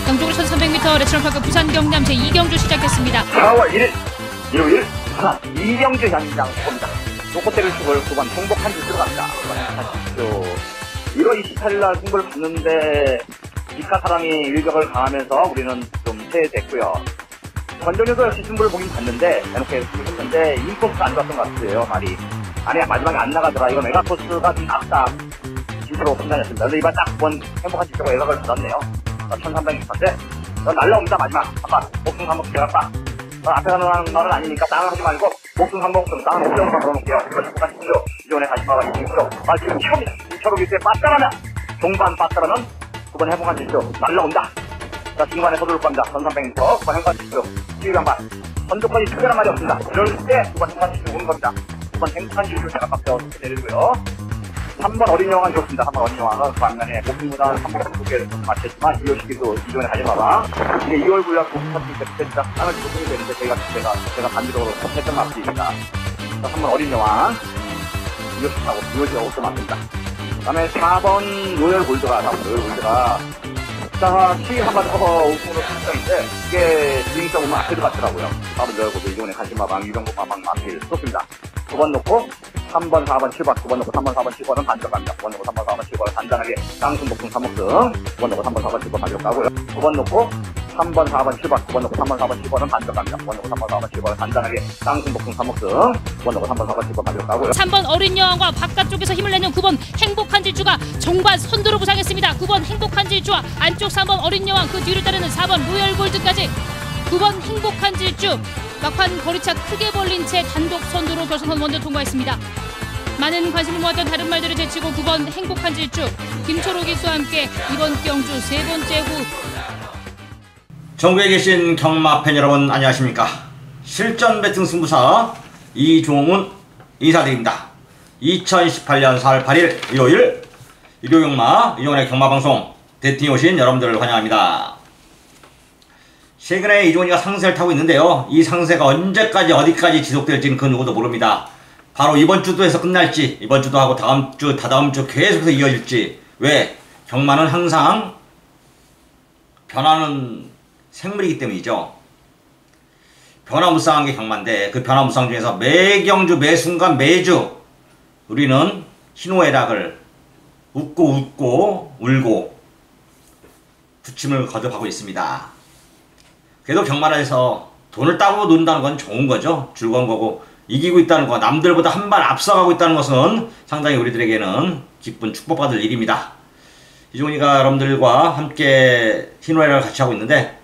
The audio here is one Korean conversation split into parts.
경주로 1300m 레츠런파크 부산 경남 제2경주 시작했습니다. 4월 1일 일요일 부산 이경주 현장 봅니다. 로코테를 축을 9번 행복한 줄 들어갑니다. 1월 28일 날 승부를 봤는데 이카 사람이 일격을 강하면서 우리는 좀 패됐고요. 권정윤도 역시 승부를 보긴 봤는데 대놓게 했는데 인코스가 안 좋았던 것 같아요. 말이 아니 마지막에 안 나가더라. 이거 메가코스가 좀 낫다 진짜로 판단했습니다. 그래서 이번 딱 9번 행복한 지표가 예각을 받았네요. 1300m인데 날라옵니다. 마지막 한번 목숨 한번 들어갔다. 앞에 가는 말은 아니니까 땅을 하지 말고 목숨 한 목숨 땅을 목숨으로 걸어놓을게요. 이거 행복한 지표 기존에 다시 봐봐 20km 지금 처음이다. 2차로 밑에 빠따라면 종반 빠따라면 9번 행복한 지표 날라온다. 자, 중간에 서두를 겁니다. 1300m 9번 행복한 지표 지휘관반 선두까지 특별한 말이 없습니다. 이럴 때 9번 행복한 지표 오는 겁니다. 9번 행복한 지표 제가 빡쳐 어떻게 내리고요. 3번 어린 영화는 좋습니다. 3번 어린 영화는 그 반면에 목숨보다 3번 두 개를 맞췄지만 2월 시기도 기존에 가지 마봐. 이게 2월 분량 목숨 쳤을 때 그때 땅을 조성이 되는데 제가 반대적으로 했던 맛입니다. 자, 3번 어린 영화 2월 시하고 2월 시하고 또 맞습니다. 그 다음에 4번 로열 골드가 자, 시위 한번 더 우승으로 선정인데 이게 주인성 보면 앞에 들어갔더라고요. 4번 로열 골드 이번에 가지마방 유병국 마방 마필 쏟습니다. 9번 놓고 3번, 4번, 7번, 9번 놓고 3번, 4번, 7번은 반쪽 갑니다. 9번 놓고 3번, 4번, 7번은 단단하게 쌍승, 복승, 3목승 9번 놓고 3번, 4번, 7번 반쪽 가고요. 9번 놓고 3번, 4번, 7번, 9번 놓고 3번, 4번, 7번은 반쪽 갑니다. 9번 놓고 3번, 4번, 7번은 단단하게 쌍승, 복승, 3목승 9번 놓고 3번, 4번, 7번 반쪽 가고요. 3번 어린 여왕과 바깥쪽에서 힘을 내는 9번 행복한 질주가 종반 선두로 부상했습니다. 9번 행복한 질주와 안쪽 3번 어린 여왕 그 뒤를 따르는 4번 로열 골드까지 9번 행복한 질주 막판 거리차 크게 벌린 채 단독 선두로 결선선 먼저 통과했습니다. 많은 관심을 모았던 다른 말들을 제치고 9번 행복한 질주 김초록 기수와 함께 이번 경주 세 번째 후. 전국에 계신 경마팬 여러분 안녕하십니까. 실전 배팅 승부사 이종훈 인사드립니다. 2018년 4월 8일 일요일 일요경마 이종훈의 경마방송 배팅에 오신 여러분들을 환영합니다. 최근에 이종훈이가 상세를 타고 있는데요. 이 상세가 언제까지 어디까지 지속될지는 그 누구도 모릅니다. 바로 이번 주도 해서 끝날지 이번 주도 하고 다음 주 다다음 주 계속해서 이어질지. 왜? 경마는 항상 변하는 생물이기 때문이죠. 변화무쌍한 게 경마인데 그 변화무쌍 중에서 매 경주 매 순간 매주 우리는 희노애락을 웃고 울고 부침을 거듭하고 있습니다. 그래도 경마에서 돈을 따고 논다는 건 좋은 거죠. 즐거운 거고 이기고 있다는 거, 남들보다 한 발 앞서가고 있다는 것은 상당히 우리들에게는 기쁜 축복받을 일입니다. 이종훈이가 여러분들과 함께 희노애락을 같이 하고 있는데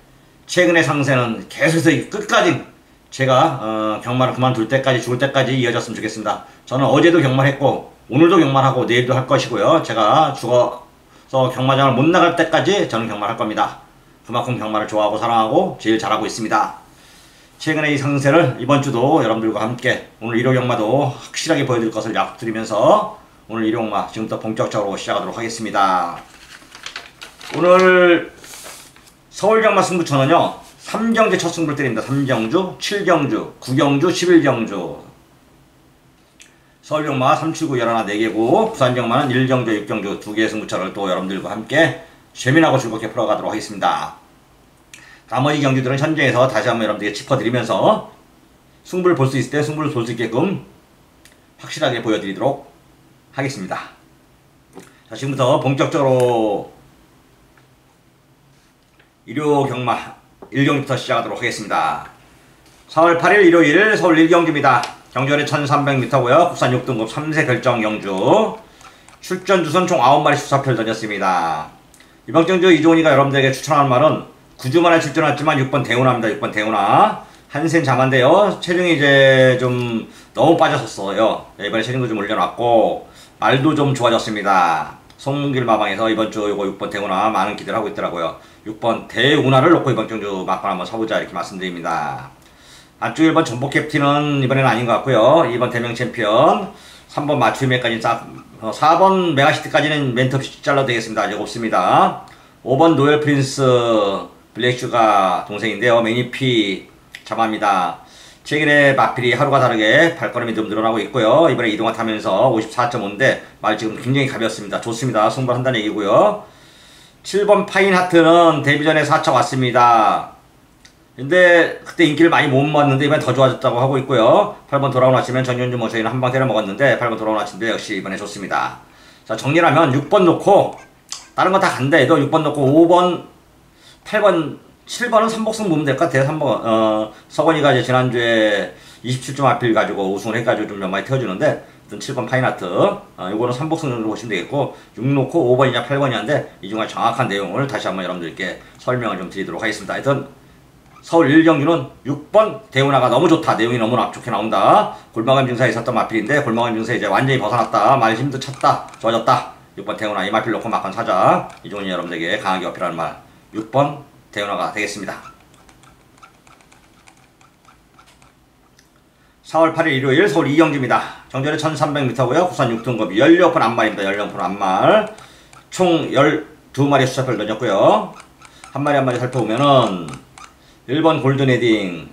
최근의 상세는 계속해서 끝까지 제가 경마를 그만둘 때까지 죽을 때까지 이어졌으면 좋겠습니다. 저는 어제도 경마했고 오늘도 경마하고 내일도 할 것이고요. 제가 죽어서 경마장을 못 나갈 때까지 저는 경마할 겁니다. 그만큼 경마를 좋아하고 사랑하고 제일 잘하고 있습니다. 최근에 이 상세를 이번 주도 여러분들과 함께 오늘 일요경마도 확실하게 보여드릴 것을 약속드리면서 오늘 일요경마 지금부터 본격적으로 시작하도록 하겠습니다. 오늘 서울경마 승부처는요 3경주 첫 승부를 때립니다. 3경주, 7경주, 9경주, 11경주 서울경마 379, 11, 4개고 부산경마는 1경주, 6경주 2개의 승부처를 또 여러분들과 함께 재미나고 즐겁게 풀어가도록 하겠습니다. 나머지 경주들은 현장에서 다시 한번 여러분들에게 짚어드리면서 승부를 볼 수 있을 때 승부를 볼 수 있게끔 확실하게 보여드리도록 하겠습니다. 자, 지금부터 본격적으로 일요 경마 1경주부터 시작하도록 하겠습니다. 4월 8일 일요일 서울 1경주입니다. 경주거리 1300m고요. 국산 6등급 3세 결정 경주. 출전 주선 총 9마리 수사표를 던졌습니다. 이번 경주 이종훈이가 여러분들에게 추천하는 말은 9주 만에 출전했지만 6번 대운하입니다. 6번 대운하. 한센 자만데요. 체중이 이제 좀 너무 빠졌었어요. 이번에 체중도 좀 올려놨고 말도 좀 좋아졌습니다. 송문길 마방에서 이번 주 요거 6번 대운하 많은 기대를 하고 있더라고요. 6번 대운하를 놓고 이번 경주 막판 한번 서보자 이렇게 말씀드립니다. 안쪽 1번 전복 캡틴은 이번에는 아닌 것 같고요. 2번 대명 챔피언 3번 맞춤에까지 4번 메가시트까지는 멘트 없이 잘라도 되겠습니다. 아직 없습니다. 5번 노엘 프린스 블랙슈가 동생인데요. 매니피 잡아합니다. 최근에 마필이 하루가 다르게 발걸음이 좀 늘어나고 있고요. 이번에 이동화 타면서 54.5인데 말 지금 굉장히 가볍습니다. 좋습니다. 승부한다는 얘기고요. 7번 파인하트는 데뷔전에 4차 왔습니다. 근데 그때 인기를 많이 못 모았는데 이번에 더 좋아졌다고 하고 있고요. 8번 돌아온 아침엔 전현주 모셔이는 한방 때려 먹었는데 8번 돌아온 아침도 역시 이번에 좋습니다. 자, 정리하면 6번 놓고 다른 거 다 간다 해도 6번 놓고 5번, 8번, 7번은 3복승 보면 될 것 같아요. 3번, 서건이가 이제 지난주에 27점 앞필 가지고 우승을 해가지고 좀 몇 마리 태워주는데, 7번 파인하트, 요거는 3복승 정도 보시면 되겠고, 6 놓고 5번이냐 8번이냐인데, 이 중에 정확한 내용을 다시 한번 여러분들께 설명을 좀 드리도록 하겠습니다. 하여튼, 서울 1경주는 6번 대운하가 너무 좋다. 내용이 너무 좋게 나온다. 골마감 증사에 있었던 마필인데, 골마감 증사에 이제 완전히 벗어났다. 말 힘도 찼다. 좋아졌다. 6번 대운하 이 마필 놓고 막간 사자. 이종훈이 여러분들에게 강하게 어필하는 말. 6번 대운하가 되겠습니다. 4월 8일 일요일 서울 2경주입니다. 정전에 1300m고요. 부산 6등급 16번 안말입니다. 16번 안말. 총 12마리 수차표를 던졌고요. 한 마리 한 마리 살펴보면은 1번 골든 헤딩.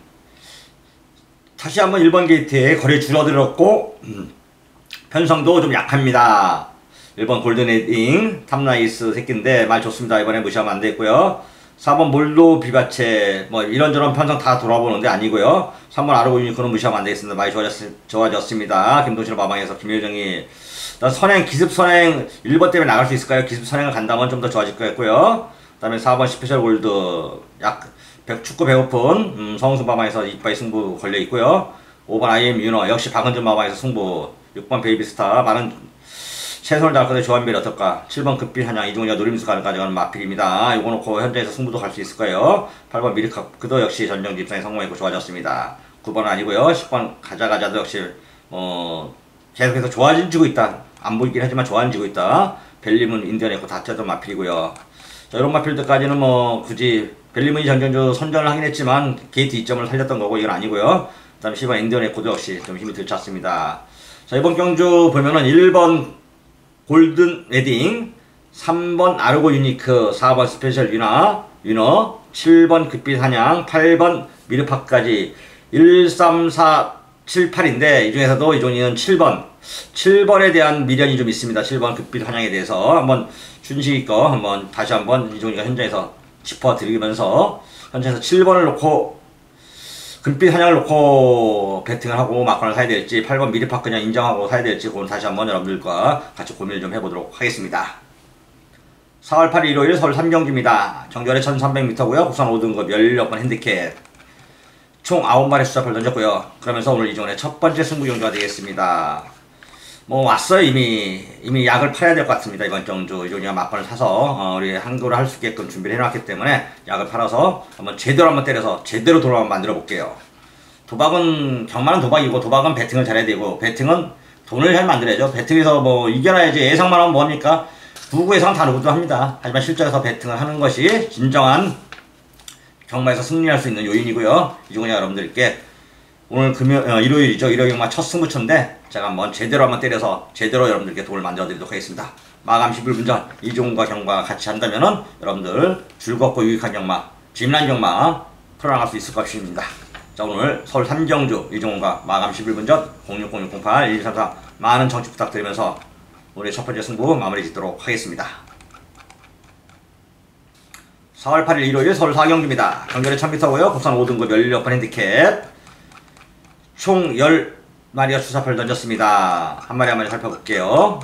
다시 한번 1번 게이트에 거리 줄어들었고 편성도 좀 약합니다. 1번 골든 헤딩 탑나이스 새끼인데 말 좋습니다. 이번에 무시하면 안 되고요. 4번 몰도 비바체 뭐 이런저런 편성 다 돌아보는데 아니고요. 3번 아르고 유니콘은 무시하면 안 되겠습니다. 많이 좋아졌습니다. 김동실 마방에서 김효정이 선행 기습 선행 1번 때문에 나갈 수 있을까요? 기습 선행을 간다면 좀 더 좋아질 것 같고요. 그 다음에 4번 스페셜 골드 축구 배고픈 성승 마방에서 이빠이 승부 걸려 있고요. 5번 IM 윤어 역시 박은준 마방에서 승부. 6번 베이비스타 많은 최선을 다할 건데 조한별이 어떨까? 7번 급비 한양 이종훈이가 노림수가 가져가는 마필입니다. 이거 놓고 현장에서 승부도 갈 수 있을 거예요. 8번 미리카 그도 역시 전정지 입상에 성공했고 좋아졌습니다. 9번은 아니고요. 10번 가자가자도 역시 계속해서 좋아지고 있다. 안 보이긴 하지만 좋아지고 있다. 벨림은 인디언했고 다쳤던 마필이고요. 자, 이런 마필들까지는 뭐 굳이 벨림은이 전전주 선전을 하긴 했지만 게이트 2점을 살렸던 거고 이건 아니고요. 그 다음에 10번 인디언했고도 역시 좀 힘이 들쳤습니다. 자, 이번 경주 보면은 1번 골든 웨딩, 3번 아르고 유니크, 4번 스페셜 윤어, 7번 급비 사냥, 8번 미르파까지 1, 3, 4, 7, 8인데 이 중에서도 이종이는 7번에 대한 미련이 좀 있습니다. 7번 급비 사냥에 대해서 한번 준식이 거 한번 다시 한번 이종이가 현장에서 짚어드리면서 현장에서 7번을 놓고 금빛 한양을 놓고 배팅을 하고 막건을 사야 될지 8번 미리파 그냥 인정하고 사야 될지 그건 다시 한번 여러분들과 같이 고민을 좀 해보도록 하겠습니다. 4월 8일 일요일 서울 3경주입니다. 정전에 1300m고요. 부산 5등급 16번 핸디캡 총 9마리 수작을 던졌고요. 그러면서 오늘 이종의 첫 번째 승부 경주가 되겠습니다. 뭐 왔어요. 이미 약을 팔아야 될 것 같습니다. 이번 경주 이종이가 막건을 사서 우리 항도를 할 수 있게끔 준비를 해놨기 때문에 약을 팔아서 한번 제대로 한번 때려서 제대로 돌아만 만들어 볼게요. 도박은 경마는 도박이고 도박은 배팅을 잘해야 되고 배팅은 돈을 잘 만들어야죠. 배팅에서 뭐 이겨놔야지. 예상만 하면 뭐합니까? 부구 예상은 다 누구도 합니다. 하지만 실전에서 배팅을 하는 것이 진정한 경마에서 승리할 수 있는 요인이고요. 이종이가 여러분들께 오늘 일요일이죠. 일요일 경마 첫 승부처인데 제가 한번 제대로 한번 때려서 제대로 여러분들께 돈을 만들어 드리도록 하겠습니다. 마감 11분 전 이종과 경과 같이 한다면은 여러분들 즐겁고 유익한 경마, 재미난 경마 풀어나갈 수 있을 것입니다. 자, 오늘 서울 3경주 이종과 마감 11분 전 060608-1134 많은 청취 부탁드리면서 오늘 첫 번째 승부 마무리 짓도록 하겠습니다. 4월 8일 일요일 서울 4경주입니다. 경전에 1000m고요. 국산 5등급 16번 핸디캡 총 10마리가 수사표를 던졌습니다. 한 마리 한 마리 살펴볼게요.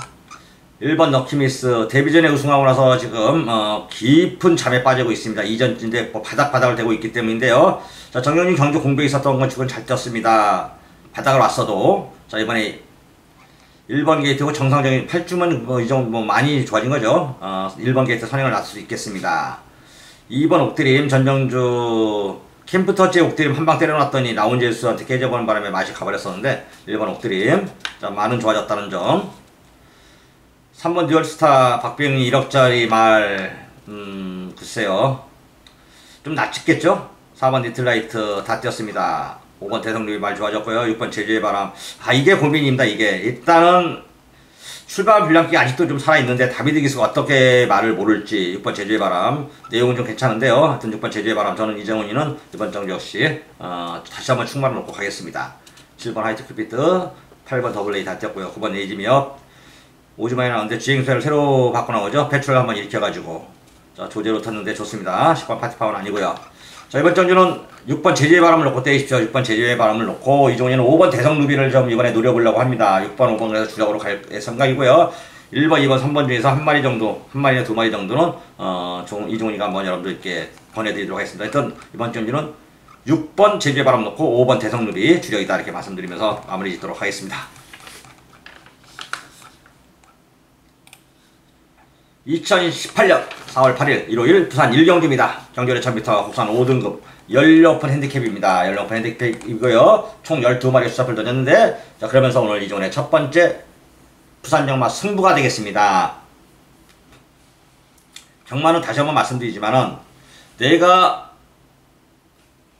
1번 럭키미스 데뷔전에 우승하고 나서 지금 깊은 잠에 빠지고 있습니다. 이전인데 바닥을 대고 있기 때문인데요. 자, 정영진 경주 공백이 있었던 건 지금 잘 뛰었습니다. 바닥을 왔어도 자, 이번에 1번 게이트고 정상적인 8주면 이 정도 많이 좋아진 거죠. 1번 게이트 선행을 할 수 있겠습니다. 2번 옥드림 전정주 캠프터치에 옥드림 한방 때려놨더니 라운제수한테 깨져보는 바람에 맛이 가버렸었는데 1번 옥드림 자, 많은 좋아졌다는 점. 3번 듀얼스타 박병희 1억짜리 말 글쎄요 좀 낯찍겠죠. 4번 리틀라이트 다 뛰었습니다. 5번 대성루이 말 좋아졌고요. 6번 제주의 바람 이게 고민입니다. 이게 일단은 출발 불량기가 아직도 좀 살아있는데 다비드 기수가 어떻게 말을 모를지 6번 제주의 바람 내용은 좀 괜찮은데요. 하여튼 6번 제주의 바람 저는 이정훈이는 이번 정도 역시 다시 한번 충만을 놓고 가겠습니다. 7번 하이트 큐피트 8번 더블 A 다 뛰었고요. 9번 에이지미업 오즈마이 나오는데 주행수를 새로 바꿔나오죠. 배출을 한번 일으켜가지고 자, 조제로 탔는데 좋습니다. 10번 파티파워는 아니고요. 자, 이번 정주는 6번 제주의 바람을 놓고 떼십시오. 6번 제주의 바람을 놓고 이종훈이는 5번 대성 루비를 좀 이번에 노려보려고 합니다. 6번, 5번 그래서 주력으로 갈 생각이고요. 1번, 2번, 3번 중에서 한 마리 정도, 한 마리나 두 마리 정도는 이종훈이가 한번 여러분들께 권해드리도록 하겠습니다. 하여튼 이번 정주는 6번 제주의 바람 놓고 5번 대성 루비 주력이다 이렇게 말씀드리면서 마무리 짓도록 하겠습니다. 2018년 4월 8일 일요일 부산 1경주입니다. 경주의 1000m 국산 5등급 연료오픈 핸디캡입니다. 연료오픈 핸디캡이고요. 총 12마리 수작을 던졌는데 자 그러면서 오늘 이종훈의 첫 번째 부산 경마 승부가 되겠습니다. 경마는 다시 한번 말씀드리지만은 내가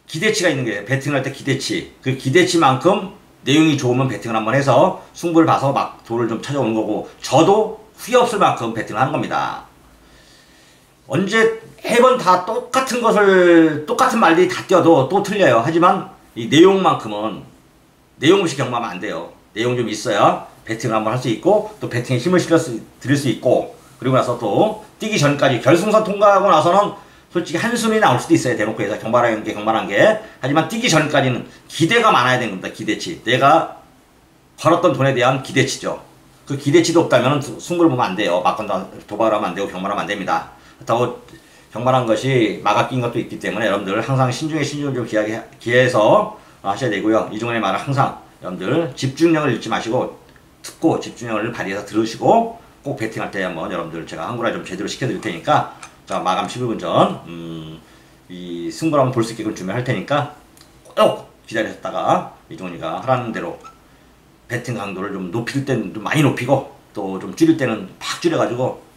기대치가 있는 게 배팅을 할 때 기대치 그 기대치만큼 내용이 좋으면 배팅을 한번 해서 승부를 봐서 막 도를 좀 찾아오는 거고 저도 후회 없을 만큼 배팅을 하는 겁니다. 언제 매번 다 똑같은 것을 똑같은 말들이 다 뛰어도 또 틀려요. 하지만 이 내용만큼은 내용 없이 경마하면 안 돼요. 내용 좀 있어야 배팅을 한번 할 수 있고 또 배팅에 힘을 실어 드릴 수 있고 그리고 나서 또 뛰기 전까지 결승선 통과하고 나서는 솔직히 한숨이 나올 수도 있어요. 대놓고 해서 경마란 게 하지만 뛰기 전까지는 기대가 많아야 되는 겁니다. 기대치 내가 벌었던 돈에 대한 기대치죠. 그 기대치도 없다면 승부를 보면 안 돼요. 막건다 도박을 하면 안 되고 경마를 하면 안 됩니다. 그렇다고 경마란 것이 막아 낀 것도 있기 때문에 여러분들 항상 신중에 신중을 좀 기해서 하셔야 되고요. 이종훈의 말은 항상 여러분들 집중력을 잃지 마시고 듣고 집중력을 발휘해서 들으시고 꼭 배팅할 때 한번 여러분들 제가 한구라 좀 제대로 시켜드릴 테니까 자 마감 11분 전 이 승부를 한번 볼 수 있게끔 준비할 테니까 꼭 기다리셨다가 이종훈이가 하라는 대로 배팅 강도를 좀 높일 때는 좀 많이 높이고 또 좀 줄일 때는 팍 줄여가지고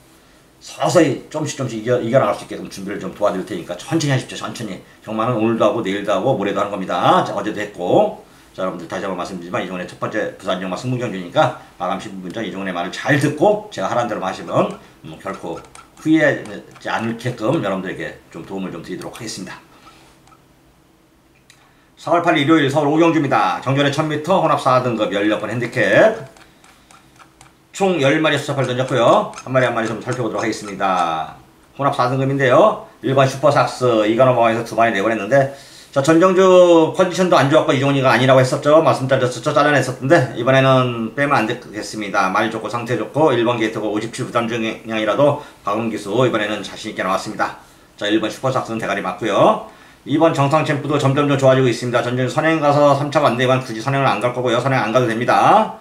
서서히 조금씩 이겨나갈 수 있게끔 준비를 좀 도와드릴 테니까 천천히 하십시오. 천천히 경마는 오늘도 하고 내일도 하고 모레도 하는 겁니다. 자, 어제도 했고 자 여러분들 다시 한번 말씀드리지만 이종훈의 첫 번째 부산 경마 승부경주니까 마감 10분 전 이종훈의 말을 잘 듣고 제가 하라는 대로 하시면 결코 후회하지 않게끔 여러분들에게 좀 도움을 좀 드리도록 하겠습니다. 4월 8일 일요일 서울 5경주입니다. 정전의 1000m 혼합 4등급 16번 핸디캡 총 10마리 수작을 던졌고요. 한 마리 한 마리 좀 살펴보도록 하겠습니다. 혼합 4등급인데요. 1번 슈퍼삭스 이가 넘어가면서 두 마리 내보냈는데 자 전정주 컨디션도 안 좋았고 이종훈이가 아니라고 했었죠. 말씀 잘렸었죠. 잘라냈었는데 이번에는 빼면 안 되겠습니다. 말이 좋고 상태 좋고 1번 게이트고 57 부담 중량이라도 박은기수 이번에는 자신있게 나왔습니다. 자 1번 슈퍼삭스는 대가리 맞고요. 2번 정상 챔프도 점점 좋아지고 있습니다. 전전 선행 가서 3차가 안 되면 굳이 선행을 안 갈 거고요. 선행 안 가도 됩니다.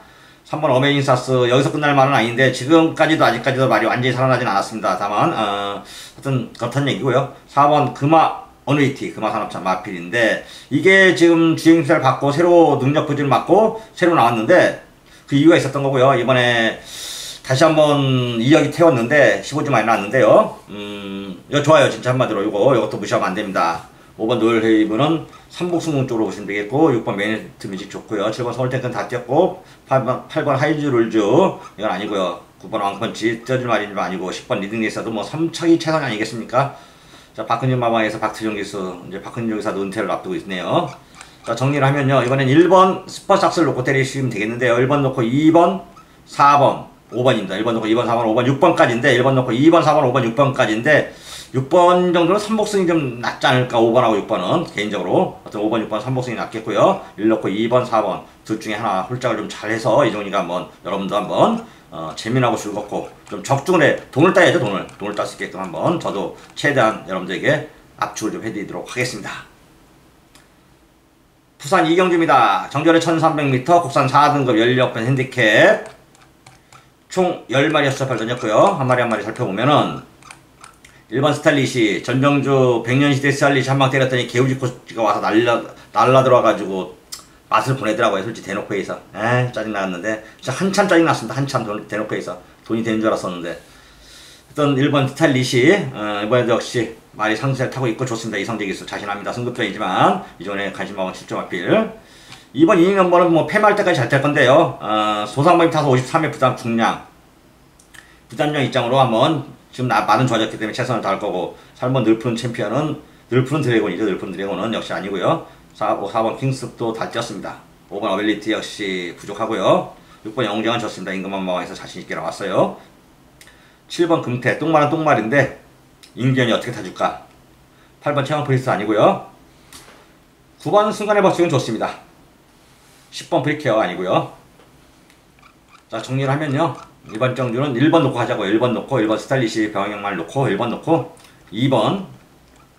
3번 어메인사스 여기서 끝날 말은 아닌데 지금까지도 아직까지도 말이 완전히 살아나진 않았습니다. 다만 하여튼 그렇다는 얘기고요. 4번 금화 어누이티 금화산업차 마필인데 이게 지금 주행수를 받고 새로 능력 부진을 맞고 새로 나왔는데 그 이유가 있었던 거고요. 이번에 다시 한번 2억이 태웠는데 15주 많이 나왔는데요. 이거 좋아요. 진짜 한마디로 이것도 무시하면 안 됩니다. 5번 노을헤이브는 삼복승공 쪽으로 보시면 되겠고 6번 메리트 뮤직 좋고요. 7번 서울탱크는 다 뛰었고 8번 하이즈 룰즈 이건 아니고요. 9번 왕펀치 쪄질 말인 줄 아니고 10번 리딩레이서도 뭐 3척이 최선이 아니겠습니까? 자 박근진 마방에서 박트정 기수 이제 박근진 조기사도 은퇴를 앞두고 있네요. 자 정리를 하면요. 이번엔 1번 슈퍼삭스를 놓고 때리시면 되겠는데요. 1번 놓고 2번 4번 5번입니다. 1번 놓고 2번 4번 5번 6번까지인데 1번 놓고 2번 4번 5번 6번까지인데 6번 정도는 삼복승이 좀 낫지 않을까. 5번하고 6번은 개인적으로 어떤 5번 6번 삼복승이 낫겠고요. 1 놓고 2번 4번 둘 중에 하나 홀짝을 좀 잘해서 이종훈이가 한번 여러분도 한번 재미나고 즐겁고 좀 적중을 해 돈을 따야죠. 돈을 딸 수 있게끔 한번 저도 최대한 여러분들에게 압축을 좀 해드리도록 하겠습니다. 부산 2경주입니다. 정전의 1300m 국산 4등급 16번 핸디캡 총 10마리 수작을 던졌고요. 한 마리 한 마리 살펴보면은 1번 스탈릿이 전정주 100년시대 스탈릿이 한 방 때렸더니 개우지코치가 와서 날라 들어와가지고 맛을 보내더라고요. 솔직히 대놓고 해서 짜증나갔는데 진짜 한참 짜증났습니다. 한참 대놓고 해서 돈이 되는 줄 알았었는데 어떤 1번 스탈릿이 이번에도 역시 말이 상승세를 타고 있고 좋습니다. 이성재 기수 자신합니다. 승급전이지만 이전에 관심방은 7점 앞필 2번 이닝 넘버는 뭐 패마할 때까지 잘 탈 건데요. 소상범위 타서 53회 부담 중량 부단장 입장으로 한번 지금 많은 좋아졌기 때문에 최선을 다할 거고 3번 늘푸른 챔피언은 늘푸른 드래곤이죠. 늘푸른 드래곤은 역시 아니고요. 4번 킹스도 다 뛰었습니다. 5번 어빌리티 역시 부족하고요. 6번 영웅장은 졌습니다. 임금한 마왕에서 자신있게 나왔어요. 7번 금태 똥말은 똥말인데 인견이 어떻게 타줄까. 8번 체형 프리스트 아니고요. 9번 순간의 법칙은 좋습니다. 10번 프리케어 아니고요. 자, 정리를 하면요. 2번 정주는 1번 놓고 하자고요. 1번 놓고 1번 스타일리시 병영말 놓고 1번 놓고 2번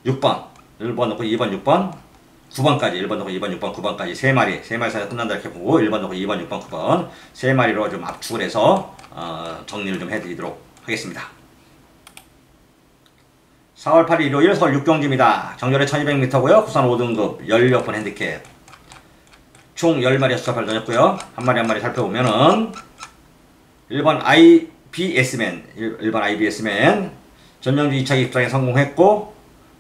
6번 1번 놓고 2번 6번 9번까지 1번 놓고 2번 6번 9번까지 3마리 사이에 끝난다 이렇게 보고 1번 놓고 2번 6번 9번 3마리로 좀 압축을 해서 정리를 좀 해드리도록 하겠습니다. 4월 8일 일요일 서울 6경주입니다. 정렬에 1200m고요. 부산 5등급 16번 핸디캡 총 10마리 수업을 던졌고요. 한 마리 한 마리 살펴보면은 1번 IBS맨 1번 IBS맨 전정주 2차 입장에 성공했고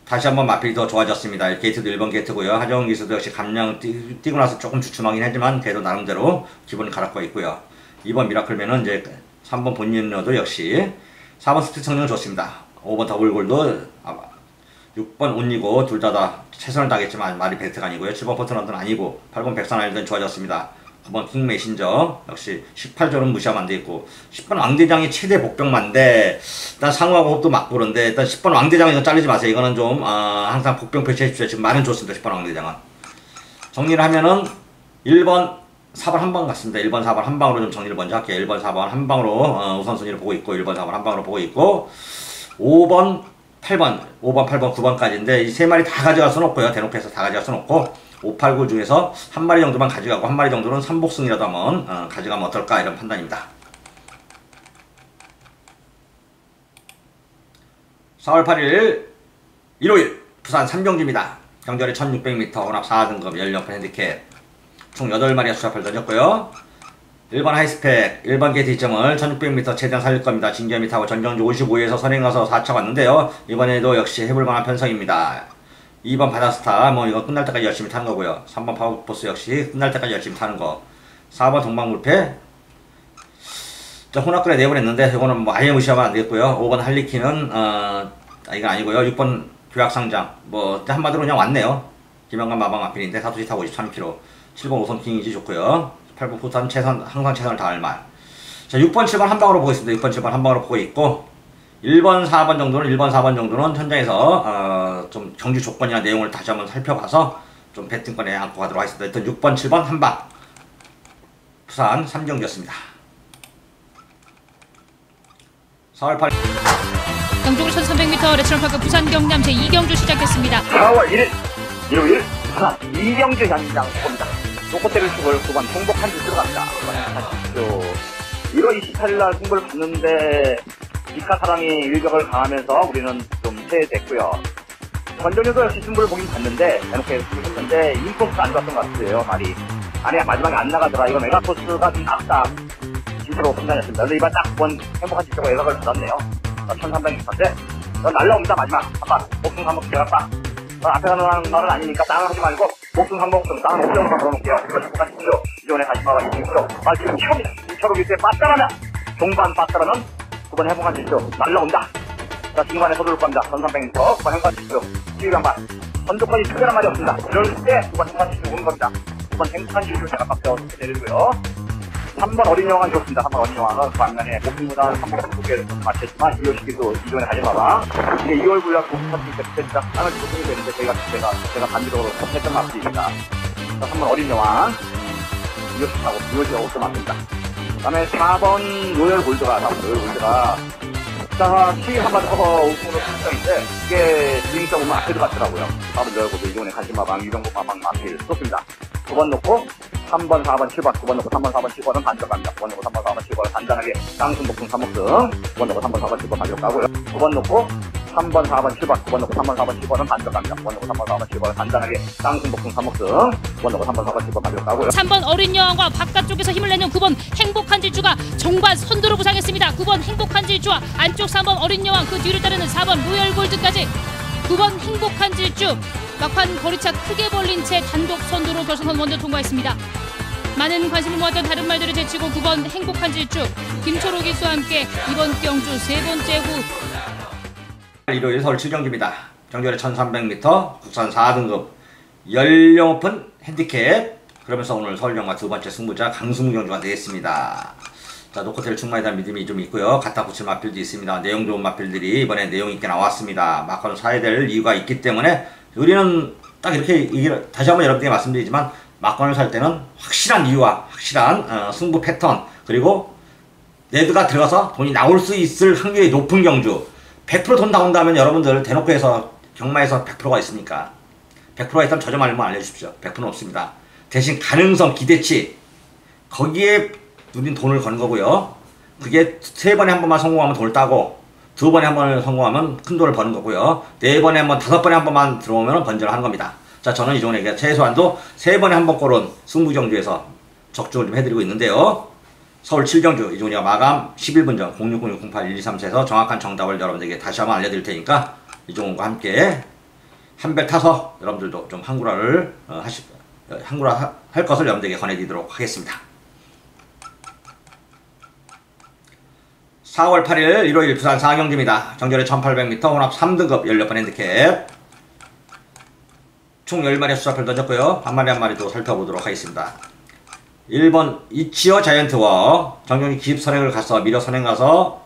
다시 한번 마필이 더 좋아졌습니다. 게이트도 1번 게이트고요. 하정은 기수도 역시 감량 뛰고 나서 조금 주춤하긴 하지만 그래도 나름대로 기분을 갈아고 있고요. 2번 미라클맨은 이제 3번 본인너도 역시 4번 스피드 성능은 좋습니다. 5번 더블골도 6번 온리고 둘 다 최선을 다하겠지만 말이 베트가 아니고요. 7번 포트런드는 아니고 8번 백산알든 좋아졌습니다. 9번 킹 메신저 역시 18조는 무시하면 안되겠고 10번 왕대장이 최대 복병만데 일단 상호하고 호흡도 맞고런데 일단 10번 왕대장에서 자르지 마세요. 이거는 좀 항상 복병 표시해 주세요. 지금 말은 좋습니다. 10번 왕대장은 정리를 하면은 1번 4번 한방 같습니다. 1번 4번 한방으로 좀 정리를 먼저 할게요. 1번 4번 한방으로 우선순위를 보고 있고 1번 4번 한방으로 보고 있고 5번 8번 9번까지인데 이 세 마리 다 가져갈 수는 없고요. 대놓고 해서 다 가져갈 수는 없고 5, 8, 9 중에서 한 마리 정도만 가져가고 한 마리 정도는 3복승이라도 한번 가져가면 어떨까 이런 판단입니다. 4월 8일 일요일 부산 3경주입니다. 경절에 1600m 혼합 4등급 16번 핸디캡 총 8마리가 수납을 던졌고요. 1번 하이스펙 1번 게이트 2점을 1600m 최대한 살릴 겁니다. 진겸이 타고 전정주 55에서 선행 가서 4차 왔는데요. 이번에도 역시 해볼 만한 편성입니다. 2번 바다스타 뭐 이거 끝날 때까지 열심히 타는 거고요. 3번 파워포스 역시 끝날 때까지 열심히 타는 거. 4번 동방불패 자 혼합글에 내보냈는데 이거는 뭐 아예 무시하면 안 되겠고요. 5번 할리키는 이건 아니고요. 6번 교약상장 뭐 한마디로 그냥 왔네요. 김영관 마방 마필인데 사토시 타고 53km 7번 오선킹이지 좋고요. 8번 포탄 항상 최선을 다할 말. 자 6번 7번 한방으로 보고 있습니다. 6번 7번 한방으로 보고 있고 1번 4번 정도는 현장에서 좀 경주 조건이나 내용을 다시 한번 살펴봐서 좀 배팅권에 안고 가도록 하겠습니다. 일단 6번 7번 한방 부산 3경주였습니다. 4월 8일 경주구 1300m 레츠런파크 부산 경남 제2경주 시작됐습니다. 4월 1일 일요일 부산 2경주 현장 봅니다. 로코테를 축을 9번 행복한 줄 들어갑니다. 1월 28일날 승부를 봤는데 이카 사람이 일격을 강하면서 우리는 좀 체했고요. 권정윤도 역시 승부를 보긴 봤는데 대놓고 했는데 인코스가 안 좋았던 것 같아요. 말이 아니 마지막에 안 나가더라. 이거 메가코스가 좀 낫다 진짜로 판단했습니다. 그래서 이번 딱 9번 행복한 진짜로 예각을 받았네요. 1300m인데 넌 날라옵니다. 마지막 한번 목숨 한번 기다렸다. 넌 앞에 가는 말은 아니니까 땅을 하지 말고 목숨 한번 좀 땅을 5점만 걸어놓을게요. 이거 행복한 진짜로 이전에 다시 막아 20km 아 지금 최고입니다. 2차로 밑에 빠따라면 종반 빠따라면 9번 행복한 질주 날라온다. 자 지금만에 서둘을 겁니다. 1300m 9번 행복한 질주 12강반 선두까지 특별한 말이 없습니다. 이럴 때 9번 행복한 질주 오는 겁니다. 9번 행복한 질주 제가 박대어 내리고요. 3번 어린 여왕은 좋습니다. 3번 어린 여왕은 그 안면에 목숨보다 3번 두께를 좀 맞췄지만 2월 시기도 이전에 가져가봐. 이게 2월 분량 공수탑이 그때 딱 땅을 조성이 되는데 제가 반대적으로 했던 맛입니다. 자 3번 어린 여왕 2월 시하고 2월 시가 옷도 맞습니다. 그 다음에 4번 로열 골드가 자, 시기 한번 커버 우승으로 출장인데 이게 주인성 보면 앞에 들어갔더라고요. 4번 로열 골드 이번에 간신마방 유정국 마방 마필 쏟습니다. 9번 놓고 3번 4번 7번 9번 놓고 3번 4번 7번은 반 들어갑니다. 9번 놓고 3번 4번 7번은 단단하게 쌍승 복승 3목승 9번 놓고 3번 4번 7번 반대로 가고요. 9번 놓고 3번 4번 7번 9번 놓고 3번 4번 7번은 반 들어갑니다. 9번 놓고 3번 4번 7번은 단단하게 쌍승 복승 3목승 9번 놓고 3번 4번 7번 반대로 가고요. 3번 어린 여왕과 바깥쪽에서 힘을 내는 9번 행복한 질주가 정반 선두로 부상했습니다. 9번 행복한 질주와 안쪽 3번 어린 여왕 그 뒤를 따르는 4번 로열 골드까지 9번 행복한 질주 막판 거리차 크게 벌린 채 단독 선두로 결선선 먼저 통과했습니다. 많은 관심을 모았던 다른 말들을 제치고 9번 행복한 질주 김초록 기수와 함께 이번 경주 세 번째 후 일요일 서울 7경주입니다. 정규열의 1300m 국산 4등급 연령 오픈 핸디캡. 그러면서 오늘 서울경마 두 번째 승부자 강승우 경주가 되겠습니다. 자, 노코텔 충만에 대한 믿음이 좀 있고요. 갖다 붙일 마필도 있습니다. 내용 좋은 마필들이 이번에 내용 있게 나왔습니다. 마커는 사야 될 이유가 있기 때문에 우리는 딱 이렇게 다시 한번 여러분들께 말씀드리지만 막건을 살 때는 확실한 이유와 확실한 승부 패턴, 그리고 레드가 들어가서 돈이 나올 수 있을 확률이 높은 경주, 100% 돈 나온다면 여러분들 대놓고 해서 경마에서 100%가 있습니까? 100%가 있다면 저 좀 알려주십시오. 100%는 없습니다. 대신 가능성, 기대치, 거기에 우린 돈을 건 거고요. 그게 3번에 한 번만 성공하면 돈을 따고, 2번에 한 번 성공하면 큰 돈을 버는 거고요. 4번에 한 번, 5번에 한 번만 들어오면 번전을 하는 겁니다. 자, 저는 이종훈에게 최소한도 3번에 한 번 꼴은 승부경주에서 적중을 좀 해드리고 있는데요. 서울 7경주 이종훈이가 마감 11분 전 0606081234에서 정확한 정답을 여러분들에게 다시 한번 알려드릴 테니까 이종훈과 함께 한 배 타서 여러분들도 좀 한구라를 한구라 할 것을 여러분들에게 권해드리도록 하겠습니다. 4월 8일 일요일 부산 4경주입니다. 정결의 1800m 혼합 3등급 16번 핸디캡. 총 10마리의 수사표를 던졌고요. 한 마리 한 마리 또 살펴보도록 하겠습니다. 1번 이치어 자이언트워. 정경이 기습 선행을 가서 미러 선행 가서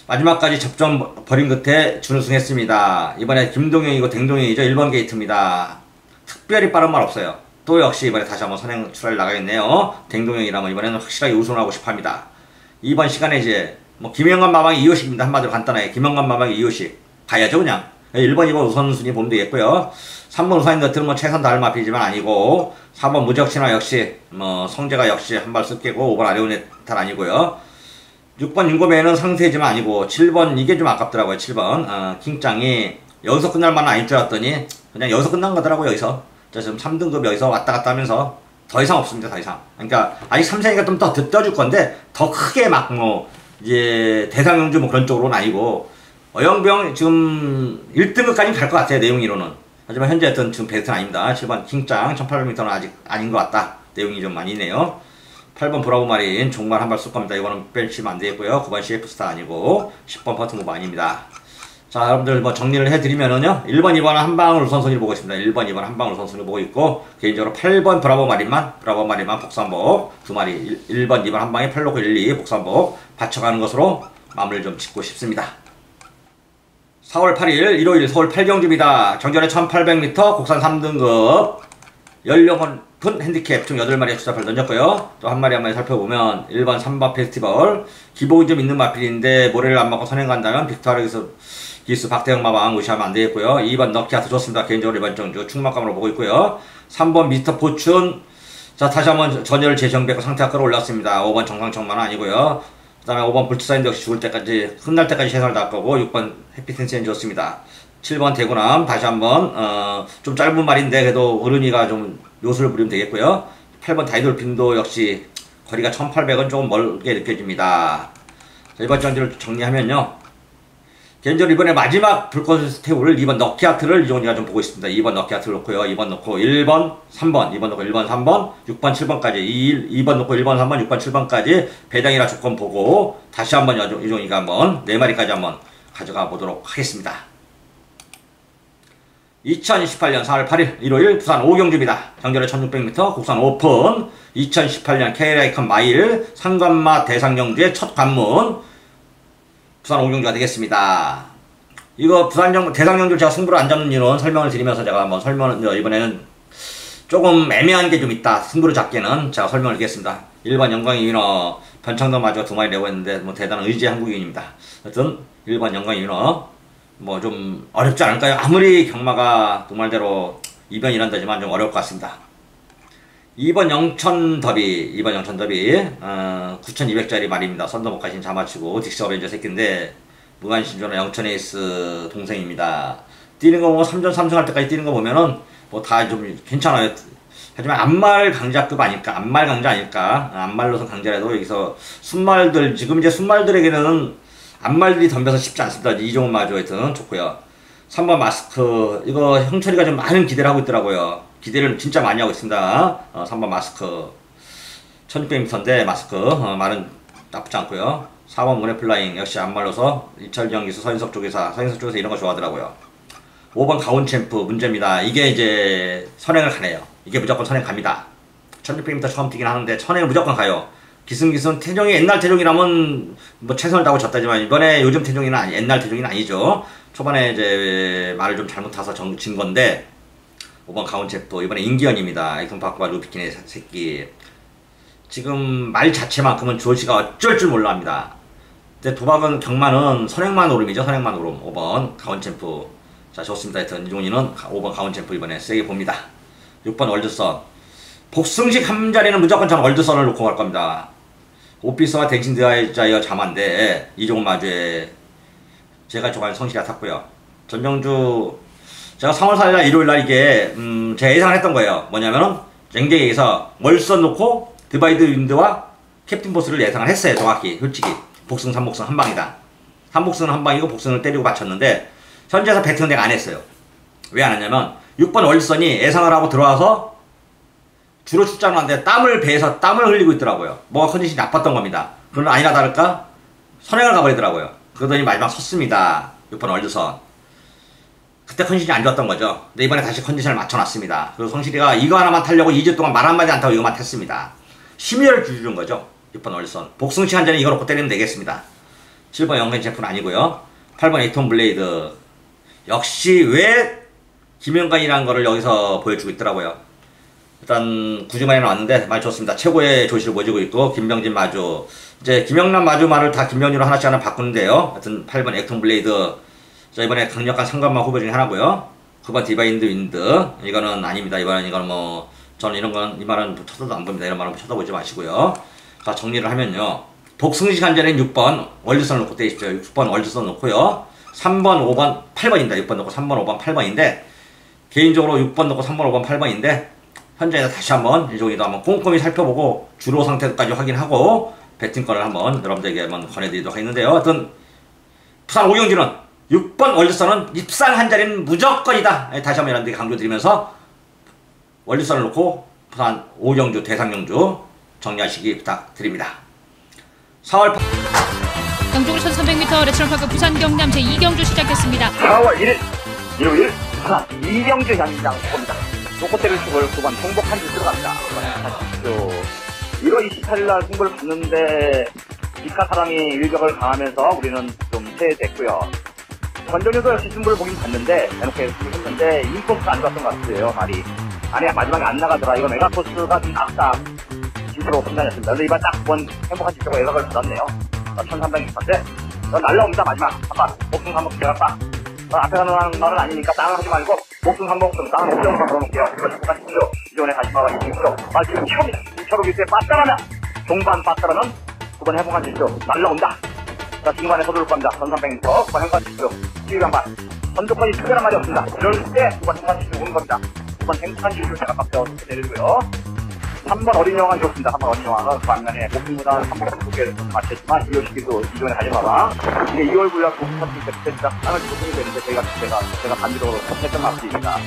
마지막까지 접점 버린 끝에 준우승했습니다. 이번에 김동영이고 댕동영이죠. 1번 게이트입니다. 특별히 빠른 말 없어요. 또 역시 이번에 다시 한번 선행 출하를 나가겠네요. 댕동영이라면 이번에는 확실하게 우승하고 싶어합니다. 2번 시간에 이제 뭐 김영관 마방이 2호씩입니다. 한마디로 간단하게 김영관 마방이 2호씩 가야죠 그냥. 1번 2번 우선순위 보면 되겠고요. 3번 우사인 너트는 뭐 최선 다할 마필이지만 아니고, 4번 무적신화 역시 뭐 성재가 역시 한 발 쓱 깨고 5번 아레오네탈 아니고요. 6번 윤고매는 상세지만 아니고, 7번 이게 좀 아깝더라고요. 7번 킹짱이 여기서 끝날 만은 아닐 줄 알았더니 그냥 여기서 끝난 거더라고요. 여기서. 자, 지금 3등급 여기서 왔다 갔다 하면서 더 이상 없습니다. 더 이상. 그러니까 아직 3세니까 좀 더 떠줄 건데 더 크게 막 뭐 이제 대상영주 뭐 그런 쪽으로는 아니고, 어영병 지금 1등급까지는 갈 것 같아요. 내용이로는. 하지만 현재 어떤 지금 베스트는 아닙니다. 7번 킹짱 1800m는 아직 아닌 것 같다. 내용이 좀 많이 있네요. 8번 브라보 마린 종말 한 발 쏠 겁니다. 이거는 뺀치면 안 되겠고요. 9번 CF스타 아니고 10번 퍼트무브 아닙니다. 자, 여러분들 뭐 정리를 해드리면은요. 1번 2번은 한 방울 우선순위를 보고 있습니다. 1번 2번 한 방울 우선순위를 보고 있고, 개인적으로 8번 브라보 마린만 복선복 두 마리 1번 2번 한 방에 8로고 1, 2 복선복 받쳐가는 것으로 마무리를 좀 짓고 싶습니다. 4월 8일 일요일 서울 8경주입니다. 정전의 1800m 국산 3등급 연령 오픈 핸디캡 총 8마리의 수사표를 던졌고요. 또 한 마리 한 마리 살펴보면 1번 3번 페스티벌 기복이 좀 있는 마필인데 모래를 안 맞고 선행 간다면 빅토르 기수 박대영 마방 무시하면 안 되겠고요. 2번 넉키아트 좋습니다. 개인적으로 이번 정주 충만감으로 보고 있고요. 3번 미스터 포춘, 자 다시 한번 전열을 재정비하고 상태가 끌어올랐습니다. 5번 정상청만은 아니고요. 그 다음에 5번 불투사인드 역시 죽을 때까지 끝날 때까지 최선을 다할 거고, 6번 해피텐센 좋습니다. 7번 대구남 다시 한번 좀 짧은 말인데 그래도 어른이가 좀 요술을 부리면 되겠고요. 8번 다이돌핀도 역시 거리가 1800은 조금 멀게 느껴집니다. 자, 이번 전지를 정리하면요. 개인적으로 이번에 마지막 불꽃을 태우를 2번 넉키아트를 이종훈이가 좀 보고 있습니다. 2번 넉키아트를 놓고요. 2번 놓고 1번 3번 2번 놓고 1번 3번 6번 7번까지 2번 놓고 1번 3번 6번 7번까지 배당이나 조건 보고 다시 한번 이종훈이가 한번 4마리까지 한번 가져가 보도록 하겠습니다. 2028년 4월 8일 일요일 부산 5경주입니다. 정결의 1600m 국산 오픈 2018년 K라이컨 마일 상관마 대상경주의 첫 관문 부산 5경주가 되겠습니다. 이거 부산 대상경주 제가 승부를 안 잡는 이유는 설명을 드리면서 제가 한번 이번에는 조금 애매한 게 좀 있다. 승부를 잡기에는 제가 설명을 드리겠습니다. 1번 영광이 위너 변창동 마주가 2마리 내고 있는데 뭐 대단한 의지의 한국인입니다. 하여튼 1번 영광이 위너 뭐 좀 어렵지 않을까요? 아무리 경마가 동말대로 이변이란다지만 좀 어려울 것 같습니다. 2번 영천 더비 9200짜리 말입니다. 선도 못 가신 자마치고 딕시 어벤져 새끼인데 무관신조는 영천에이스 동생입니다. 뛰는 거 보면 3전 3승 할 때까지 뛰는 거 보면은 뭐 다 좀 괜찮아요. 하지만 안말 강자급 아닐까, 안말 강자 아닐까. 안말로서 강자라도 여기서 순말들, 지금 이제 순말들에게는 안말들이 덤벼서 쉽지 않습니다. 이종훈 마저 하여튼 좋고요. 3번 마스크, 이거 형철이가 좀 많은 기대를 하고 있더라고요. 기대를 진짜 많이 하고 있습니다. 3번 마스크. 1600m인데 마스크 말은 나쁘지 않고요. 4번 문의 플라잉 역시 안 말려서 이철경 기수 서인석 쪽에서 이런 거 좋아하더라고요. 5번 가온 챔프 문제입니다. 이게 이제 선행을 가네요. 이게 무조건 선행 갑니다. 1600m 처음 뛰긴 하는데 선행을 무조건 가요. 기승기승 태종이 옛날 태종이라면 뭐 최선을 다하고 졌다지만 이번에 요즘 태종이는 옛날 태종이는 아니죠. 초반에 이제 말을 좀 잘못 타서 진 건데 5번 가온 챔프 이번에 임기현입니다. 이승박과 루피킨의 새끼. 지금 말 자체만큼은 주호씨가 어쩔 줄 몰라 합니다. 근데 도박은 경마는 선행만 오름이죠. 선행만 오름. 5번 가온 챔프. 자, 좋습니다. 하여튼 이종이는 5번 가온 챔프 이번에 세게 봅니다. 6번 월드선. 복승식 한 자리는 무조건 전 월드선을 놓고 갈 겁니다. 오피스와 댕신 드라이자이어 자만데 이종훈 마주에 제가 좋아하는 성실이 탔고요. 전명주 제가 3월 4일날 일요일날 이게 제가 예상을 했던 거예요. 뭐냐면은 쟁쟁이에서 월선 놓고 디바이드 윈드와 캡틴 보스를 예상을 했어요. 정확히 솔직히 복승 3복승 한 방이다. 3복승은 한 방이고 복승을 때리고 맞췄는데 현재에서 배팅은 내가 안 했어요. 왜 안 했냐면 6번 월선이 예상을 하고 들어와서 주로 출장을 하는데 배에서 땀을 흘리고 있더라고요. 뭐가 컨디션이 나빴던 겁니다. 그러나 아니나 다를까 선행을 가버리더라고요. 그러더니 마지막 섰습니다. 6번 월드선. 그때 컨디션이 안 좋았던 거죠. 근데 이번에 다시 컨디션을 맞춰놨습니다. 그리고 성실이가 이거 하나만 타려고 2주 동안 말 한마디 안 타고 이거만 탔습니다. 심의를 주는 거죠. 6번 월드선. 복승시 한 잔에 이거 놓고 때리면 되겠습니다. 7번 영근 제프는 아니고요. 8번 에이톤 블레이드. 역시 왜 김영관이라는 거를 여기서 보여주고 있더라고요. 일단 9주 만에 나왔는데 많이 좋습니다. 최고의 조시를 보여주고 있고 김병진 마주 이제 김영남 마주 말을 다 김병진으로 하나씩 하나 바꾸는데요. 하여튼 8번 액톤 블레이드 자 이번에 강력한 상관마 후보 중에 하나고요. 9번 디바인드 윈드 이거는 아닙니다. 이거는 뭐 저는 이 말은 쳐다도 안 봅니다. 이런 말은 쳐다보지 마시고요. 자 정리를 하면요. 복승식 한전에는 6번 월드선을 놓고 떼십시오. 6번 월드선 놓고요. 3번, 5번, 8번입니다. 6번 놓고 3번, 5번, 8번인데 개인적으로 6번 놓고 3번, 5번, 8번인데 현재에서 다시 한번 이종이도 한번 꼼꼼히 살펴보고 주로 상태까지 확인하고 배팅권을 한번 여러분들에게 한번 권해드리도록 하겠는데요. 하여튼 부산 오경주는 6번 월드선은 입상 한 자리는 무조건이다. 다시 한번 여러분들에게 강조드리면서 월드선을 놓고 부산 오경주 대상경주 정리하시기 부탁드립니다. 4월 경주로 1300m 레츠런파크 부산 경남 제2경주 시작했습니다. 4월 1일 일요일 부산 이경주 현장 봅니다. 로코테를 축을 9번 행복한 줄 들어갑니다. 1월 28일날 승부를 봤는데 이카 사람이 일격을 강하면서 우리는 좀 패됐고요. 권정유도 역시 승부를 보긴 봤는데 대놓고 했는데 인코스가 안 좋았던 것 같아요. 말이 안에 마지막에 안 나가더라. 이거 메가코스가 좀 낫다 식으로 판단했습니다. 그래서 이번 딱 9번 행복한 질적으로 예각을 받았네요. 1300m인데 날라옵니다. 마지막 한번 목숨 한번 들어갔다. 앞에 가는 말은 아니니까 땅을 하지 말고 목숨 한 목숨 땅 5점만 걸어놓을게요. 그러니까 이전에 다시 봐봐 6km 지금 최고입니다. 6km 밑에 빠따라면 종반 빠따라면 9번 행복한 질주 날라온다. 자 중간에 서두를 겁니다. 1300m 9번 행복한 질주 지휘관반 선두권이 특별한 말이 없습니다. 이럴 때 9번 행복한 질주 오는 겁니다. 9번 행복한 질주 제가 빡쳐 내리고요. 3번 어린 영화는 좋습니다. 3번 어린 영화가 그 반면에 목숨보다 3번 두께를 좀 맞췄지만 이효식이도 이전에 가지 마봐. 이게 2월 9일 고급 터팅 때 진짜 땅을 조성이 되는데 제가 반대적으로 했던 맛입니다. 자,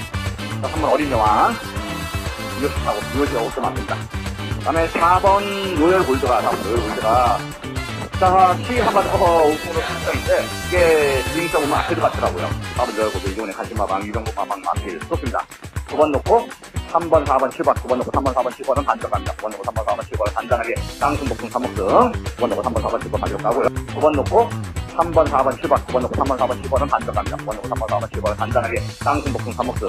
3번 어린 영화 이효식하고 이효식하고 또 맞습니다. 그 다음에 4번 로열 골드가 나오고 로열 골드가 자, 키 한번 커버 우승으로 출전인데 이게 주인성 보면 앞에 들어갔더라고요. 4번 로열 골드 이전에 가지 마방 유병국 마방 앞에 좋습니다. 9번 놓고 3번, 4번, 7번, 9번 놓고 3번, 4번, 7번은 반격합니다. 9번 놓고 3번, 4번, 7번은 단단하게 쌍승, 복승, 3목승 9번 놓고 3번, 4번, 7번 반격하고요. 9번 놓고 3번, 4번, 7번, 9번 놓고 3번, 4번, 7번은 반격합니다. 9번 놓고 3번, 4번, 7번은 단단하게 쌍승, 복승, 3목승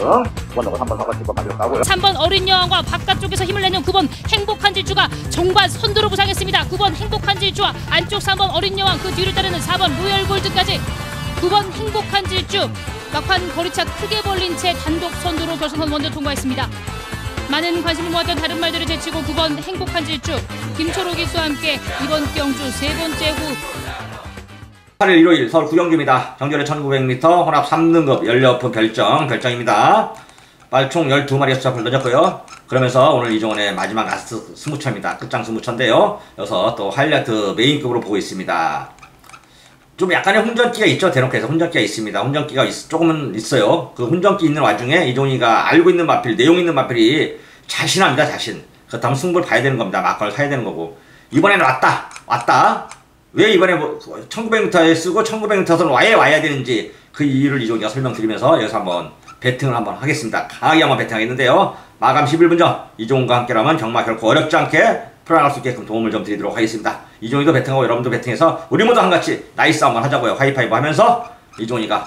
9번 놓고 3번, 4번, 7번 반격하고요. 3번 어린 여왕과 바깥쪽에서 힘을 내는 9번 행복한 질주가 정반 선두로 부상했습니다. 9번 행복한 질주와 안쪽 3번 어린 여왕 그 뒤를 따르는 4번 로열 골드까지 9번 행복한 질주 막판 거리차 크게 벌린 채 단독 선두로 결승선 먼저 통과했습니다. 많은 관심을 모았던 다른 말들을 제치고 9번 행복한 질주 김초로 기수와 함께 이번 경주 세 번째 구 8일 일요일 서울 구경주입니다. 정절의 1900m 혼합 3등급 연료오픈 결정입니다. 빨총 12마리의 수작을 던졌고요. 그러면서 오늘 이종원의 마지막 라스트 스무차입니다. 끝장 스무차인데요. 여기서 또 하이라이트 메인급으로 보고 있습니다. 좀 약간의 훈전기가 있죠. 대놓고해서 훈전기가 있습니다. 훈전기가 조금은 있어요. 그 훈전기 있는 와중에 이종이가 알고 있는 마필, 내용 있는 마필이 자신합니다. 자신. 그렇다면 승부를 봐야 되는 겁니다. 막간을 사야 되는 거고. 이번에는 왔다. 왜 이번에 뭐 1900m에 쓰고 1900m에서는 와야 되는지 그 이유를 이종이가 설명드리면서 여기서 한번 배팅을 한번 하겠습니다. 강하게 한번 배팅하겠는데요. 마감 11분 전 이종과 함께라면 정말 결코 어렵지 않게 풀어나갈 수 있게끔 도움을 좀 드리도록 하겠습니다. 이종이도 배팅하고 여러분도 배팅해서 우리 모두 한같이 나이스 한번 하자고요. 하이파이브 하면서 이종이가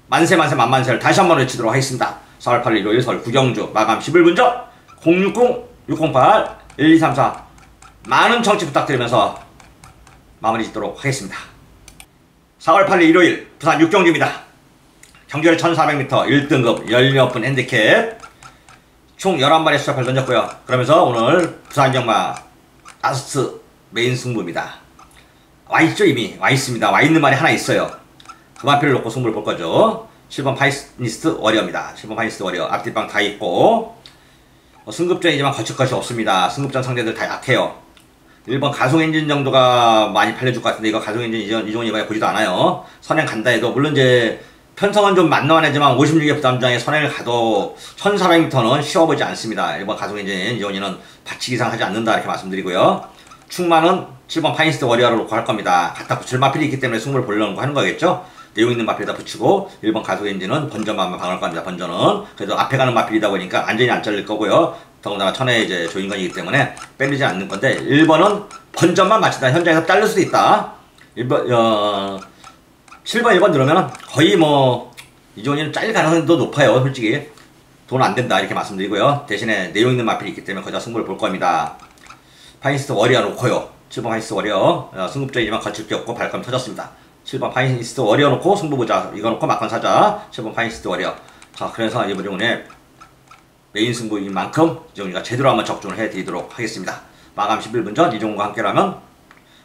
만세 만만세를 다시 한번 외치도록 하겠습니다. 4월 8일 일요일 서울 구경주 마감 11분 전 060-608-1234 많은 청취 부탁드리면서 마무리 짓도록 하겠습니다. 4월 8일 일요일 부산 육경주입니다. 경주를 1400m 1등급 10분 핸디캡 총 11마리 수작을 던졌고요. 그러면서 오늘 부산 경마 라스트 메인 승부입니다. 와있죠? 이미 와있습니다. 와있는 말이 하나 있어요. 그 마필을 놓고 승부를 볼 거죠. 7번 파이니스트 워리어입니다. 7번 파이니스트 워리어 앞뒷방 다 있고 승급전이지만 거칠 것이 없습니다. 승급전 상대들 다 약해요. 1번 가속엔진 정도가 많이 팔려줄 것 같은데 이거 가속엔진 이종은 이번에 보지도 않아요. 선행 간다 해도 물론 이제 편성은 좀 만나하지만 56의 부담장에 선행을 가도 1400m는 쉬워보지 않습니다. 1번 가속엔진 이종이는 받치기 이상 하지 않는다 이렇게 말씀드리고요. 충만은 7번 파이니스트 워리어를 놓고 할 겁니다. 갖다 붙일 마필이 있기 때문에 승부를 보려고 하는 거겠죠. 내용 있는 마필에다 붙이고 1번 가속엔진은 번전만 방어할 겁니다. 번전은 그래도 앞에 가는 마필이다 보니까 완전히 안 잘릴 거고요. 더군다나 천의 이제 조인관이기 때문에 빼리지 않는 건데 1번은 번전만 맞춘다. 현장에서 잘릴 수도 있다. 7번 1번 들으면 거의 뭐 이종이는 잘릴 가능성도 높아요. 솔직히 돈 안 된다 이렇게 말씀드리고요. 대신에 내용 있는 마필이 있기 때문에 거기다 승부를 볼 겁니다. 파이니스트 워리어 놓고요. 7번 파이니스트 워리어 승급전이지만 거칠 게 없고 발감 터졌습니다. 7번 파이니스트 워리어 놓고 승부 보자. 이거 놓고 막판 사자. 7번 파이니스트 워리어. 자, 그래서 이번에 메인 승부인 만큼 이종이가 제대로 한번 적중을 해드리도록 하겠습니다. 마감 11분 전 이종과 함께라면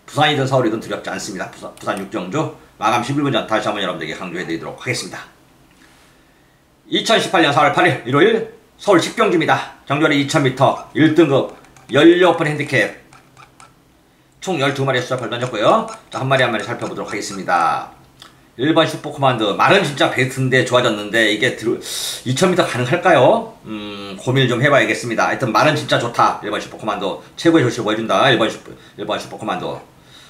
부산이든 서울이든 두렵지 않습니다. 부산 육경주 마감 11분 전 다시 한번 여러분들에게 강조해드리도록 하겠습니다. 2018년 4월 8일 일요일 서울 10경주입니다. 정렬이 2000m 1등급 16분 핸디캡 총 12마리의 수작을 던졌고요. 자, 한 마리 살펴보도록 하겠습니다. 1번 슈퍼코만드 말은 진짜 베스트인데 좋아졌는데 이게 2000m 가능할까요? 고민을 좀 해봐야겠습니다. 하여튼 말은 진짜 좋다. 1번 슈퍼코만도 최고의 조치를 보여준다. 1번 슈퍼코만도.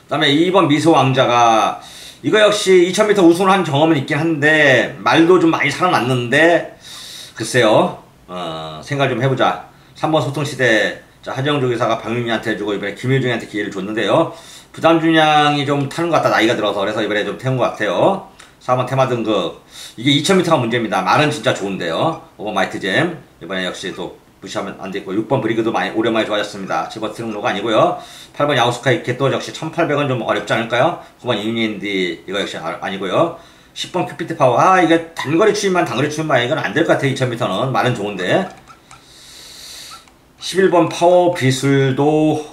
그 다음에 2번 미소왕자가 이거 역시 2000m 우승을 한 경험은 있긴 한데 말도 좀 많이 살아났는데 글쎄요. 생각 좀 해보자. 3번 소통시대 자, 하정조 기사가 박윤희한테 주고 이번에 김효중한테 기회를 줬는데요. 부담준양이 좀 타는 것 같다. 나이가 들어서. 그래서 이번에 좀 태운 것 같아요. 4번 테마 등급. 이게 2000m가 문제입니다. 말은 진짜 좋은데요. 5번 마이트잼. 이번에 역시 또 무시하면 안 되고 6번 브리그도 오랜만에 좋아졌습니다. 7번 트릉로가 아니고요. 8번 야우스카 이케또 역시 1800은 좀 어렵지 않을까요? 9번 유니엔디 이거 역시 아니고요. 10번 큐피트 파워. 이게 단거리 추임만 이건 안 될 것 같아요. 2000m는. 말은 좋은데. 11번 파워 비술도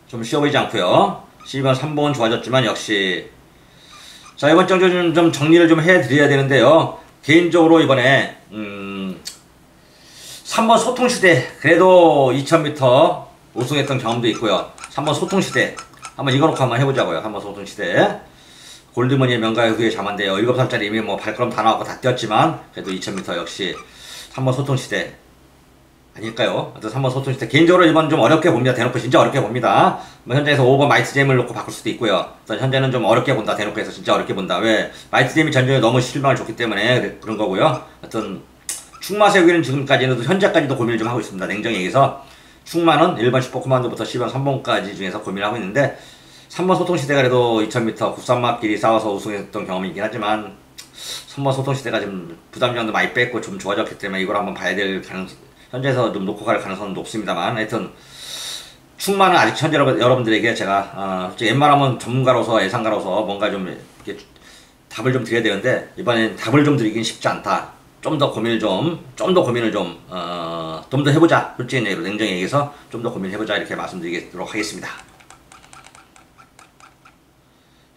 좀 쉬워 보이지 않고요. 12번 3번 좋아졌지만 역시 자, 이번 정도 좀 정리를 좀 해드려야 되는데요. 개인적으로 이번에 3번 소통시대 그래도 2000m 우승했던 경험도 있고요. 3번 소통시대 한번 이거 놓고 한번 해보자고요. 3번 소통시대 골드머니의 명가의 후에 잠한데요. 7살짜리 이미 뭐 발걸음 다 나왔고 다 뛰었지만 그래도 2000m 역시 3번 소통시대 아닐까요? 3번 소통시대 개인적으로 이번 좀 어렵게 봅니다. 대놓고 진짜 어렵게 봅니다. 뭐 현장에서 5번 마이트잼을 놓고 바꿀 수도 있고요. 현재는 좀 어렵게 본다. 대놓고 해서 진짜 어렵게 본다. 왜? 마이트잼이 전전에 너무 실망을 줬기 때문에 그런 거고요. 하여튼 충마세우기는 지금까지는 현재까지도 고민을 좀 하고 있습니다. 냉정히 얘기해서 충마는 1번 슈퍼코만도부터 10번 3번까지 중에서 고민을 하고 있는데 3번 소통시대가 그래도 2000m 국산마끼리 싸워서 우승했던 경험이긴 하지만 3번 소통시대가 좀 부담감도 많이 뺐고 좀 좋아졌기 때문에 이걸 한번 봐야 될 가능성 현재에서 좀 놓고 갈 가능성은 높습니다만 하여튼 충만은 아직 현재 여러분들에게 제가 웬만하면 전문가로서 예상가로서 뭔가 좀 이렇게 답을 좀 드려야 되는데 이번엔 답을 좀 드리긴 쉽지 않다. 좀 더 고민을 좀 더 해보자. 솔직히 얘기로 냉정히 얘기해서 좀 더 고민해보자 이렇게 말씀드리도록 하겠습니다.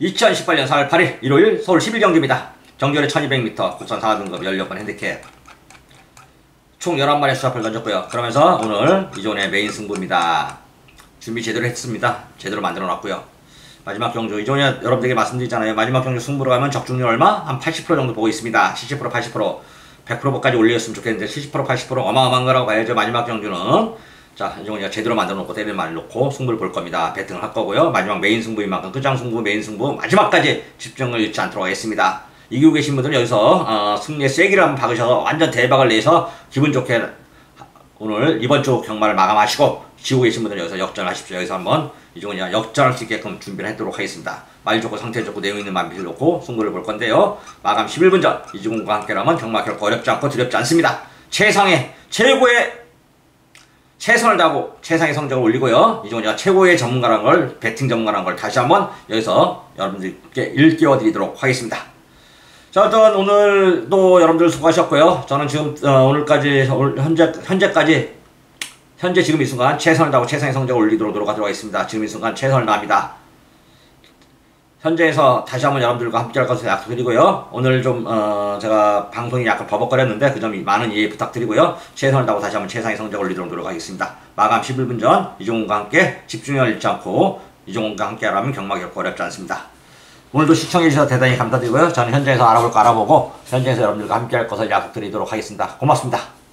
2018년 4월 8일 일요일 서울 11경기입니다. 정규열의 1200m 국산 4등급 16번 핸디캡 총 11마리의 수작을 던졌고요. 그러면서 오늘 이종의 메인 승부입니다. 준비 제대로 했습니다. 제대로 만들어 놨고요. 마지막 경주 이종이 여러분들에게 말씀드리잖아요. 마지막 경주 승부로 가면 적중률 얼마? 한 80% 정도 보고 있습니다. 70% 80% 100%까지 올렸으면 좋겠는데 70% 80% 어마어마한 거라고 봐야죠. 마지막 경주는. 자, 이제 제대로 만들어 놓고 때리는 말을 놓고 승부를 볼 겁니다. 배팅을 할 거고요. 마지막 메인 승부인 만큼 끝장 승부, 메인 승부 마지막까지 집중을 잃지 않도록 하겠습니다. 이기고 계신 분들은 여기서 승리의 쐐기를 한번 박으셔서 완전 대박을 내서 기분 좋게 오늘 이번 주 경마를 마감하시고 지고 계신 분들은 여기서 역전하십시오. 여기서 한번 이종은 역전할 수 있게끔 준비를 하도록 하겠습니다. 말 좋고 상태 좋고 내용 있는 만비를 놓고 승부를 볼 건데요. 마감 11분 전 이종훈과 함께라면 경마 결코 어렵지 않고 두렵지 않습니다. 최상의 최고의 최선을 다하고 최상의 성적을 올리고요. 이종훈이가 최고의 전문가라는 걸, 배팅 전문가라는 걸 다시 한번 여기서 여러분들께 일깨워 드리도록 하겠습니다. 자, 일단 오늘도 여러분들 수고하셨고요. 저는 지금 오늘까지 현재 지금 이 순간 최선을 다하고 최상의 성적을 올리도록 노력하도록 하겠습니다. 지금 이 순간 최선을 다합니다. 현재에서 다시 한번 여러분들과 함께 할 것을 약속드리고요. 오늘 좀 제가 방송이 약간 버벅거렸는데 그 점이 많은 이해 부탁드리고요. 최선을 다하고 다시 한번 최상의 성적을 올리도록 노력하겠습니다. 마감 11분 전 이종훈과 함께 집중력을 잃지 않고 이종훈과 함께 하라면 경마 결코 어렵지 않습니다. 오늘도 시청해주셔서 대단히 감사드리고요. 저는 현장에서 알아볼 거 알아보고 현장에서 여러분들과 함께 할 것을 약속드리도록 하겠습니다. 고맙습니다.